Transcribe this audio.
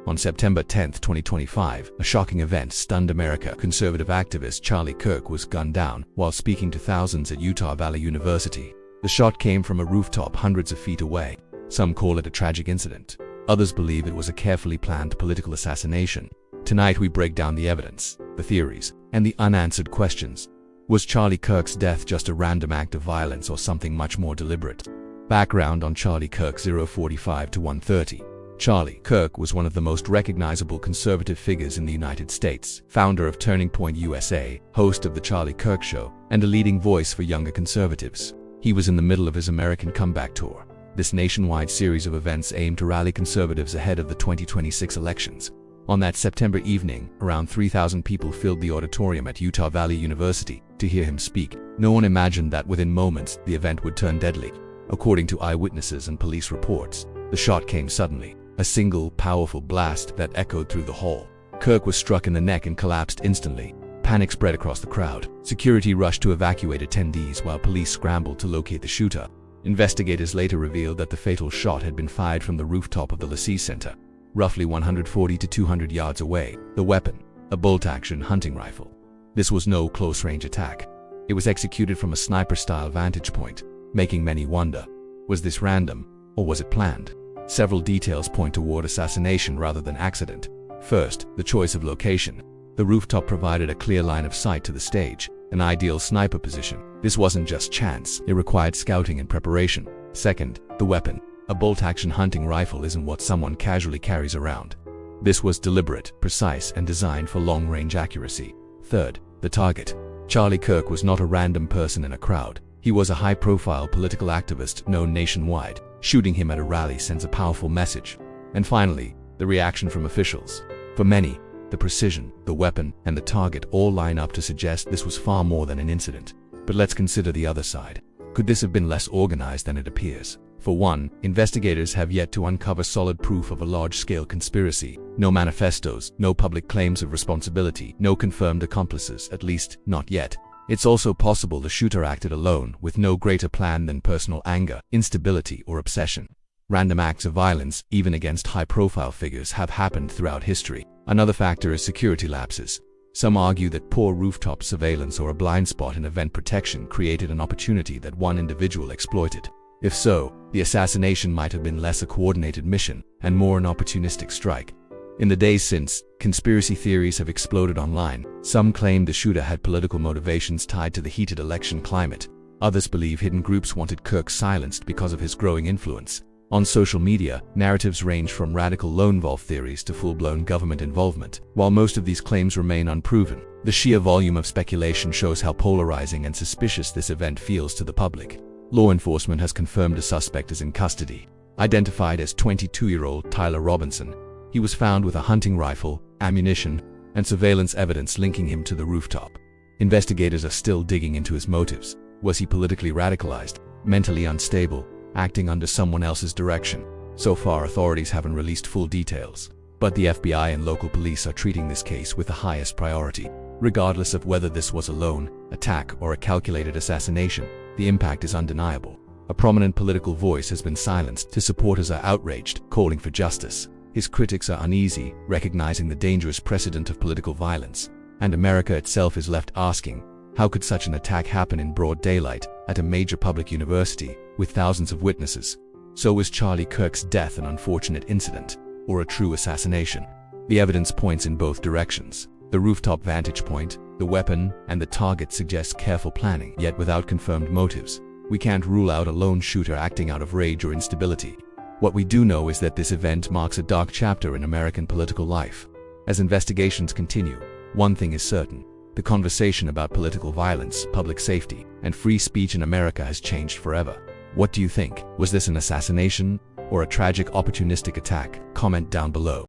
On September 10, 2025, a shocking event stunned America. Conservative activist Charlie Kirk was gunned down while speaking to thousands at Utah Valley University. The shot came from a rooftop hundreds of feet away. Some call it a tragic incident. Others believe it was a carefully planned political assassination. Tonight we break down the evidence, the theories, and the unanswered questions. Was Charlie Kirk's death just a random act of violence or something much more deliberate? Background on Charlie Kirk. 045 to 130. Charlie Kirk was one of the most recognizable conservative figures in the United States, founder of Turning Point USA, host of The Charlie Kirk Show, and a leading voice for younger conservatives. He was in the middle of his American comeback tour. This nationwide series of events aimed to rally conservatives ahead of the 2026 elections. On that September evening, around 3,000 people filled the auditorium at Utah Valley University to hear him speak. No one imagined that within moments the event would turn deadly. According to eyewitnesses and police reports, the shot came suddenly, a single, powerful blast that echoed through the hall. Kirk was struck in the neck and collapsed instantly. Panic spread across the crowd. Security rushed to evacuate attendees while police scrambled to locate the shooter. Investigators later revealed that the fatal shot had been fired from the rooftop of the LaCie Center, roughly 140 to 200 yards away. The weapon, a bolt-action hunting rifle. This was no close-range attack. It was executed from a sniper-style vantage point, making many wonder, was this random, or was it planned? Several details point toward assassination rather than accident. First, the choice of location. The rooftop provided a clear line of sight to the stage, an ideal sniper position. This wasn't just chance, it required scouting and preparation. Second, the weapon. A bolt-action hunting rifle isn't what someone casually carries around. This was deliberate, precise, and designed for long-range accuracy. Third, the target. Charlie Kirk was not a random person in a crowd. He was a high-profile political activist known nationwide. Shooting him at a rally sends a powerful message. And finally, the reaction from officials. For many, the precision, the weapon, and the target all line up to suggest this was far more than an incident. But let's consider the other side. Could this have been less organized than it appears? For one, investigators have yet to uncover solid proof of a large-scale conspiracy. No manifestos, no public claims of responsibility, no confirmed accomplices, at least not yet. It's also possible the shooter acted alone, with no greater plan than personal anger, instability, or obsession. Random acts of violence, even against high-profile figures, have happened throughout history. Another factor is security lapses. Some argue that poor rooftop surveillance or a blind spot in event protection created an opportunity that one individual exploited. If so, the assassination might have been less a coordinated mission and more an opportunistic strike. In the days since, conspiracy theories have exploded online. Some claim the shooter had political motivations tied to the heated election climate. Others believe hidden groups wanted Kirk silenced because of his growing influence. On social media, narratives range from radical lone wolf theories to full-blown government involvement. While most of these claims remain unproven, the sheer volume of speculation shows how polarizing and suspicious this event feels to the public. Law enforcement has confirmed a suspect is in custody. Identified as 22-year-old Tyler Robinson, he was found with a hunting rifle, ammunition, and surveillance evidence linking him to the rooftop. Investigators are still digging into his motives. Was he politically radicalized, mentally unstable, acting under someone else's direction? So far, authorities haven't released full details, but the FBI and local police are treating this case with the highest priority. Regardless of whether this was a lone attack or a calculated assassination, the impact is undeniable. A prominent political voice has been silenced. His supporters are outraged, calling for justice. His critics are uneasy, recognizing the dangerous precedent of political violence. And America itself is left asking, how could such an attack happen in broad daylight at a major public university with thousands of witnesses? So was Charlie Kirk's death an unfortunate incident or a true assassination? The evidence points in both directions. The rooftop vantage point, the weapon, and the target suggest careful planning, yet without confirmed motives. We can't rule out a lone shooter acting out of rage or instability. What we do know is that this event marks a dark chapter in American political life. As investigations continue, one thing is certain: the conversation about political violence, public safety, and free speech in America has changed forever. What do you think? Was this an assassination or a tragic opportunistic attack? Comment down below.